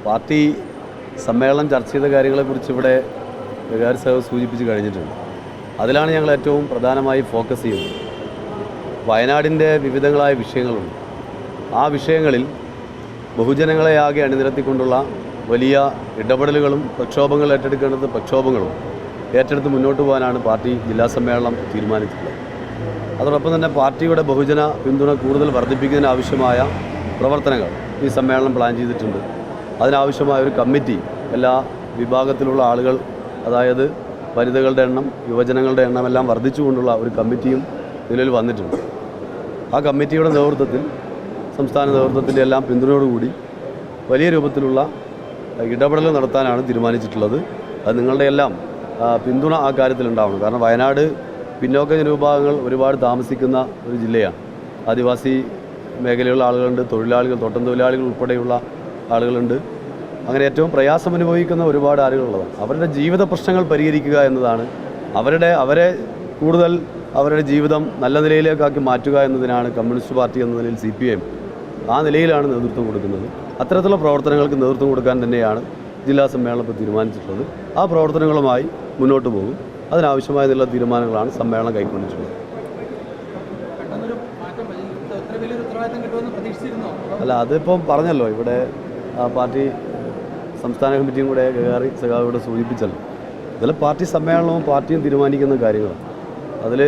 Party സമ്മേളനം ചർച്ച ചെയ്ത കാര്യങ്ങളെക്കുറിച്ച് ഇവിടെ വികാരി സാഹിബ് സൂചിപ്പിച്ച് കഴിഞ്ഞിട്ടുണ്ട്. അതിലാണ് ഞങ്ങൾ ഏറ്റവും പ്രധാനമായി ഫോക്കസ് ചെയ്യുന്നത്. വയനാടിൻ്റെ വിവിധങ്ങളായ വിഷയങ്ങളുണ്ട്. ആ വിഷയങ്ങളിൽ ബഹുജനങ്ങളെ ആകെ അണിനിരത്തിക്കൊണ്ടുള്ള വലിയ ഇടപെടലുകളും പ്രക്ഷോഭങ്ങൾ ഏറ്റെടുക്കേണ്ടത് പ്രക്ഷോഭങ്ങളും ഏറ്റെടുത്ത് മുന്നോട്ട് പോകാനാണ് പാർട്ടി ജില്ലാ സമ്മേളനം തീരുമാനിച്ചിട്ടുള്ളത്. അതോടൊപ്പം തന്നെ പാർട്ടിയുടെ ബഹുജന പിന്തുണ കൂടുതൽ വർദ്ധിപ്പിക്കുന്നതിനാവശ്യമായ പ്രവർത്തനങ്ങൾ ഈ സമ്മേളനം പ്ലാൻ ചെയ്തിട്ടുണ്ട്. അതിനാവശ്യമായ ഒരു കമ്മിറ്റി എല്ലാ വിഭാഗത്തിലുള്ള ആളുകൾ, അതായത് വനിതകളുടെ എണ്ണം, യുവജനങ്ങളുടെ എണ്ണം എല്ലാം വർദ്ധിച്ചുകൊണ്ടുള്ള ഒരു കമ്മിറ്റിയും നിലവിൽ വന്നിട്ടുണ്ട്. ആ കമ്മിറ്റിയുടെ നേതൃത്വത്തിൽ, സംസ്ഥാന നേതൃത്വത്തിൻ്റെ എല്ലാം പിന്തുണയോടുകൂടി വലിയ രൂപത്തിലുള്ള ഇടപെടൽ നടത്താനാണ് തീരുമാനിച്ചിട്ടുള്ളത്. അത് നിങ്ങളുടെ എല്ലാം പിന്തുണ ആ കാര്യത്തിലുണ്ടാവണം. കാരണം വയനാട് പിന്നോക്ക ജനവിഭാഗങ്ങൾ ഒരുപാട് താമസിക്കുന്ന ഒരു ജില്ലയാണ്. ആദിവാസി മേഖലയിലുള്ള ആളുകളുണ്ട്, തൊഴിലാളികൾ, തോട്ടം തൊഴിലാളികൾ ഉൾപ്പെടെയുള്ള ആളുകളുണ്ട്. അങ്ങനെ ഏറ്റവും പ്രയാസം അനുഭവിക്കുന്ന ഒരുപാട് ആളുകളുള്ളതാണ്. അവരുടെ ജീവിത പ്രശ്നങ്ങൾ പരിഹരിക്കുക എന്നതാണ്, അവരെ കൂടുതൽ അവരുടെ ജീവിതം നല്ല നിലയിലേക്കാക്കി മാറ്റുക എന്നതിനാണ് കമ്മ്യൂണിസ്റ്റ് പാർട്ടി എന്ന നിലയിൽ CPM ആ നിലയിലാണ് നേതൃത്വം കൊടുക്കുന്നത്. അത്തരത്തിലുള്ള പ്രവർത്തനങ്ങൾക്ക് നേതൃത്വം കൊടുക്കാൻ തന്നെയാണ് ജില്ലാ സമ്മേളനം ഇപ്പോൾ തീരുമാനിച്ചിട്ടുള്ളത്. ആ പ്രവർത്തനങ്ങളുമായി മുന്നോട്ട് പോകും. അതിനാവശ്യമായതുള്ള തീരുമാനങ്ങളാണ് സമ്മേളനം കൈക്കൊണ്ടിട്ടുള്ളത്. അല്ല, അതിപ്പം പറഞ്ഞല്ലോ, ഇവിടെ പാർട്ടി സംസ്ഥാന കമ്മിറ്റിയും കൂടെ കയറി സഖാവിവിടെ സൂചിപ്പിച്ചല്ലോ. ഇതിൽ പാർട്ടി സമ്മേളനവും പാർട്ടിയും തീരുമാനിക്കുന്ന കാര്യങ്ങളാണ്. അതിൽ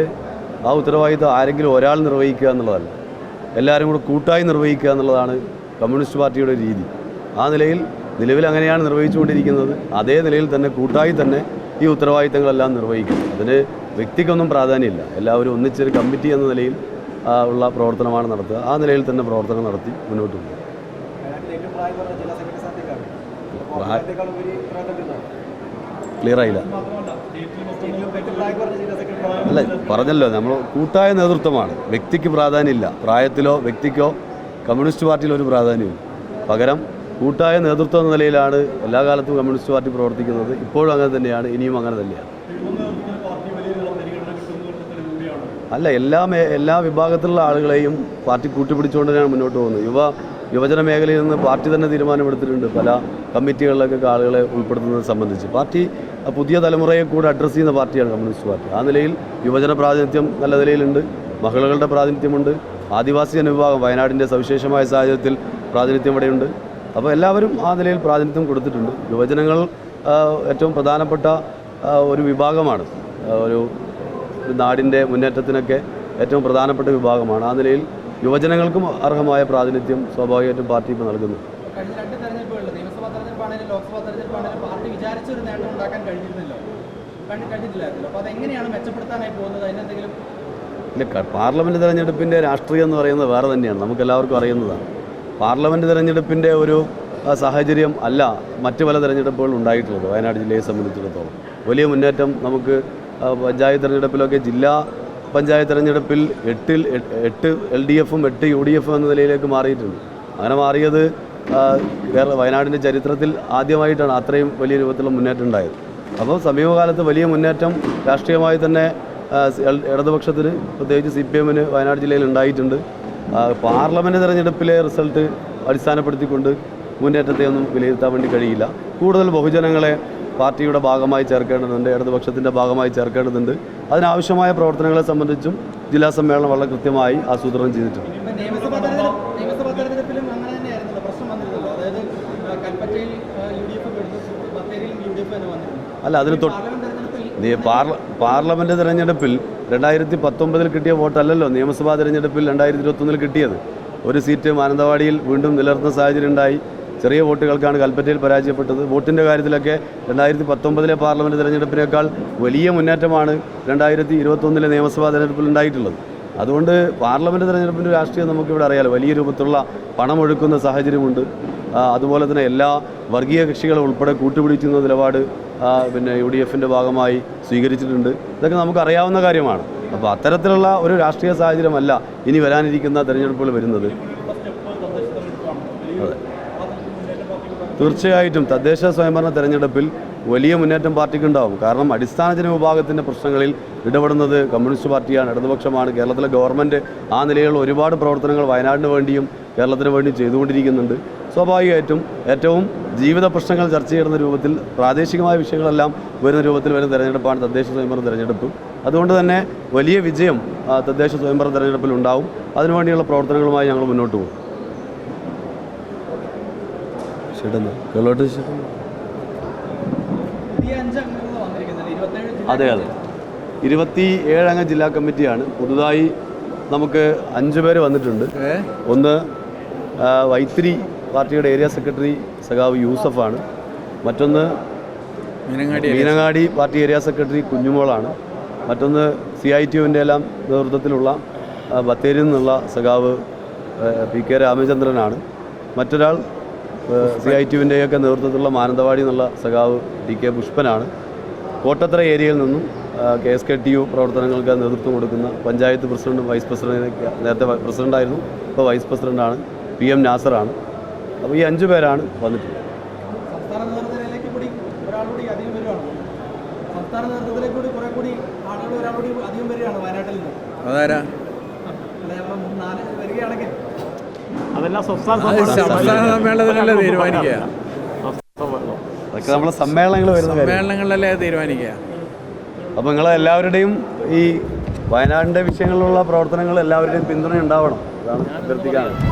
ആ ഉത്തരവാദിത്വം ആരെങ്കിലും ഒരാൾ നിർവഹിക്കുക എന്നുള്ളതല്ല, എല്ലാവരും കൂടെ കൂട്ടായി നിർവഹിക്കുക എന്നുള്ളതാണ് കമ്മ്യൂണിസ്റ്റ് പാർട്ടിയുടെ രീതി. ആ നിലവിൽ അങ്ങനെയാണ് നിർവഹിച്ചുകൊണ്ടിരിക്കുന്നത്. അതേ നിലയിൽ തന്നെ കൂട്ടായി തന്നെ ഈ ഉത്തരവാദിത്തങ്ങളെല്ലാം നിർവഹിക്കും. അതിന് വ്യക്തിക്കൊന്നും പ്രാധാന്യമില്ല. എല്ലാവരും ഒന്നിച്ചൊരു കമ്മിറ്റി എന്ന നിലയിൽ ഉള്ള പ്രവർത്തനമാണ് നടത്തുക. ആ നിലയിൽ തന്നെ പ്രവർത്തനം നടത്തി മുന്നോട്ട് പോകും. ക്ലിയർ ആയില്ല. അല്ല, പറഞ്ഞല്ലോ, നമ്മൾ കൂട്ടായ നേതൃത്വമാണ്. വ്യക്തിക്ക് പ്രാധാന്യമില്ല. പ്രായത്തിലോ വ്യക്തിക്കോ കമ്മ്യൂണിസ്റ്റ് പാർട്ടിയിൽ ഒരു പ്രാധാന്യമില്ല. പകരം കൂട്ടായ നേതൃത്വം എന്ന നിലയിലാണ് എല്ലാ കാലത്തും കമ്മ്യൂണിസ്റ്റ് പാർട്ടി പ്രവർത്തിക്കുന്നത്. ഇപ്പോഴും അങ്ങനെ തന്നെയാണ്, ഇനിയും അങ്ങനെ തന്നെയാണ്. അല്ല, എല്ലാ വിഭാഗത്തിലുള്ള ആളുകളെയും പാർട്ടി കൂട്ടിപ്പിടിച്ചുകൊണ്ട് തന്നെയാണ് മുന്നോട്ട് പോകുന്നത്. യുവജന മേഖലയിൽ നിന്ന് പാർട്ടി തന്നെ തീരുമാനമെടുത്തിട്ടുണ്ട് പല കമ്മിറ്റികളിലൊക്കെ ആളുകളെ ഉൾപ്പെടുത്തുന്നത് സംബന്ധിച്ച്. പാർട്ടി പുതിയ തലമുറയെ കൂടെ അഡ്രസ്സ് ചെയ്യുന്ന പാർട്ടിയാണ് കമ്മ്യൂണിസ്റ്റ് പാർട്ടി. ആ നിലയിൽ യുവജന പ്രാതിനിധ്യം നല്ല നിലയിലുണ്ട്, മഹിളകളുടെ പ്രാതിനിധ്യമുണ്ട്, ആദിവാസി ജനവിഭാഗം വയനാടിൻ്റെ സവിശേഷമായ സാഹചര്യത്തിൽ പ്രാതിനിധ്യം ഇവിടെയുണ്ട്. അപ്പോൾ എല്ലാവരും ആ നിലയിൽ പ്രാതിനിധ്യം കൊടുത്തിട്ടുണ്ട്. യുവജനങ്ങൾ ഏറ്റവും പ്രധാനപ്പെട്ട ഒരു വിഭാഗമാണ്. ഒരു നാടിൻ്റെ മുന്നേറ്റത്തിനൊക്കെ ഏറ്റവും പ്രധാനപ്പെട്ട വിഭാഗമാണ്. ആ നിലയിൽ യുവജനങ്ങൾക്കും അർഹമായ പ്രാതിനിധ്യം സ്വാഭാവികമായിട്ടും പാർട്ടി ഇപ്പോൾ നൽകുന്നു. ഇല്ല, പാർലമെൻറ്റ് തെരഞ്ഞെടുപ്പിൻ്റെ രാഷ്ട്രീയം എന്ന് പറയുന്നത് വേറെ തന്നെയാണ്, നമുക്കെല്ലാവർക്കും അറിയുന്നതാണ്. പാർലമെൻറ്റ് തെരഞ്ഞെടുപ്പിൻ്റെ ഒരു സാഹചര്യം അല്ല മറ്റ് പല തെരഞ്ഞെടുപ്പുകളും ഉണ്ടായിട്ടുള്ളത്. വയനാട് ജില്ലയെ സംബന്ധിച്ചിടത്തോളം വലിയ മുന്നേറ്റം നമുക്ക് പഞ്ചായത്ത് തെരഞ്ഞെടുപ്പിലൊക്കെ, ജില്ലാ പഞ്ചായത്ത് തെരഞ്ഞെടുപ്പിൽ 8 LDFും 8 UDF എന്ന നിലയിലേക്ക് മാറിയിട്ടുണ്ട്. അങ്ങനെ മാറിയത് വയനാടിൻ്റെ ചരിത്രത്തിൽ ആദ്യമായിട്ടാണ് അത്രയും വലിയ രൂപത്തിലുള്ള മുന്നേറ്റം ഉണ്ടായത്. അപ്പോൾ സമീപകാലത്ത് വലിയ മുന്നേറ്റം രാഷ്ട്രീയമായി തന്നെ ഇടതുപക്ഷത്തിന്, പ്രത്യേകിച്ച് CPMന് വയനാട് ജില്ലയിൽ ഉണ്ടായിട്ടുണ്ട്. പാർലമെൻറ്റ് തെരഞ്ഞെടുപ്പിലെ റിസൾട്ട് അടിസ്ഥാനപ്പെടുത്തിക്കൊണ്ട് മുന്നേറ്റത്തെ ഒന്നും വിലയിരുത്താൻ വേണ്ടി കഴിയില്ല. കൂടുതൽ ബഹുജനങ്ങളെ പാർട്ടിയുടെ ഭാഗമായി ചേർക്കേണ്ടതുണ്ട്, ഇടതുപക്ഷത്തിൻ്റെ ഭാഗമായി ചേർക്കേണ്ടതുണ്ട്. അതിനാവശ്യമായ പ്രവർത്തനങ്ങളെ സംബന്ധിച്ചും ജില്ലാ സമ്മേളനം വളരെ കൃത്യമായി ആസൂത്രണം ചെയ്തിട്ടുണ്ട്. അല്ല, അതിന് പാർലമെൻറ്റ് തെരഞ്ഞെടുപ്പിൽ 2019 കിട്ടിയ വോട്ടല്ലല്ലോ നിയമസഭാ തെരഞ്ഞെടുപ്പിൽ 2021 കിട്ടിയത്. ഒരു സീറ്റ് മാനന്തവാടിയിൽ വീണ്ടും നിലനിർത്തുന്ന സാഹചര്യം ഉണ്ടായി. ചെറിയ വോട്ടുകൾക്കാണ് കൽപ്പറ്റയിൽ പരാജയപ്പെട്ടത്. വോട്ടിൻ്റെ കാര്യത്തിലൊക്കെ 2019 പാർലമെൻറ്റ് തെരഞ്ഞെടുപ്പിനേക്കാൾ വലിയ മുന്നേറ്റമാണ് 2021 നിയമസഭാ തെരഞ്ഞെടുപ്പിൽ ഉണ്ടായിട്ടുള്ളത്. അതുകൊണ്ട് പാർലമെൻറ്റ് തെരഞ്ഞെടുപ്പിൻ്റെ രാഷ്ട്രീയം നമുക്കിവിടെ അറിയാലോ. വലിയ രൂപത്തിലുള്ള പണമൊഴുക്കുന്ന സാഹചര്യമുണ്ട്. അതുപോലെ തന്നെ എല്ലാ വർഗീയ കക്ഷികളെ ഉൾപ്പെടെ കൂട്ടുപിടിക്കുന്ന നിലപാട് UDFൻ്റെ ഭാഗമായി സ്വീകരിച്ചിട്ടുണ്ട്. ഇതൊക്കെ നമുക്കറിയാവുന്ന കാര്യമാണ്. അപ്പോൾ അത്തരത്തിലുള്ള ഒരു രാഷ്ട്രീയ സാഹചര്യമല്ല ഇനി വരാനിരിക്കുന്ന തെരഞ്ഞെടുപ്പുകൾ വരുന്നത്. അതെ, തീർച്ചയായിട്ടും തദ്ദേശ സ്വയംഭരണ തെരഞ്ഞെടുപ്പിൽ വലിയ മുന്നേറ്റം പാർട്ടിക്കുണ്ടാവും. കാരണം അടിസ്ഥാന ജനവിഭാഗത്തിൻ്റെ പ്രശ്നങ്ങളിൽ ഇടപെടുന്നത് കമ്മ്യൂണിസ്റ്റ് പാർട്ടിയാണ്, ഇടതുപക്ഷമാണ്. കേരളത്തിലെ ഗവൺമെൻറ് ആ നിലയിൽ ഒരുപാട് പ്രവർത്തനങ്ങൾ വയനാടിന് വേണ്ടിയും കേരളത്തിന് വേണ്ടിയും ചെയ്തുകൊണ്ടിരിക്കുന്നുണ്ട്. സ്വാഭാവികമായിട്ടും ഏറ്റവും ജീവിത പ്രശ്നങ്ങൾ ചർച്ച ചെയ്യുന്ന രൂപത്തിൽ പ്രാദേശികമായ വിഷയങ്ങളെല്ലാം വരുന്ന രൂപത്തിൽ വരുന്ന തെരഞ്ഞെടുപ്പാണ് തദ്ദേശ സ്വയംഭരണ തെരഞ്ഞെടുപ്പ്. അതുകൊണ്ട് തന്നെ വലിയ വിജയം തദ്ദേശ സ്വയംഭരണ തെരഞ്ഞെടുപ്പിൽ ഉണ്ടാവും. അതിനുവേണ്ടിയുള്ള പ്രവർത്തനങ്ങളുമായി ഞങ്ങൾ മുന്നോട്ട് പോകും. അതെ അതെ 27 അംഗ ജില്ലാ കമ്മിറ്റിയാണ്. പുതുതായി നമുക്ക് 5 പേര് വന്നിട്ടുണ്ട്. ഒന്ന് വൈത്തിരി പാർട്ടിയുടെ ഏരിയ സെക്രട്ടറി സഖാവ് യൂസഫാണ്. മറ്റൊന്ന് മീനങ്ങാടി പാർട്ടി ഏരിയ സെക്രട്ടറി കുഞ്ഞുമോളാണ്. മറ്റൊന്ന് CITUവിൻ്റെ എല്ലാം നേതൃത്വത്തിലുള്ള ബത്തേരിയിൽ നിന്നുള്ള സഖാവ് PK രാമചന്ദ്രനാണ്. മറ്റൊരാൾ CITUവിൻ്റെയൊക്കെ നേതൃത്വത്തിലുള്ള മാനന്തവാടി എന്നുള്ള സഖാവ് DK പുഷ്പനാണ്. കോട്ടത്തറ ഏരിയയിൽ നിന്നും KSKTU പ്രവർത്തനങ്ങൾക്ക് നേതൃത്വം കൊടുക്കുന്ന പഞ്ചായത്ത് പ്രസിഡന്റും വൈസ് പ്രസിഡന്റിനൊക്കെ നേരത്തെ പ്രസിഡൻ്റായിരുന്നു, ഇപ്പോൾ വൈസ് പ്രസിഡൻ്റാണ് PM നാസറാണ്. അപ്പോൾ ഈ 5 പേരാണ് വന്നിട്ടുള്ളത്. അതെല്ലാം സംസ്ഥാന സമ്മേളനത്തിലല്ലേ തീരുമാനിക്കുക. അതൊക്കെ നമ്മളെ സമ്മേളനങ്ങളിലല്ലേ തീരുമാനിക്കുക. അപ്പോൾ നിങ്ങളെല്ലാവരുടെയും ഈ വയനാടിൻ്റെ വിഷയങ്ങളിലുള്ള പ്രവർത്തനങ്ങൾ എല്ലാവരുടെയും പിന്തുണ ഉണ്ടാവണം. അതാണ് അഭ്യർത്ഥിക്കാനുള്ളത്.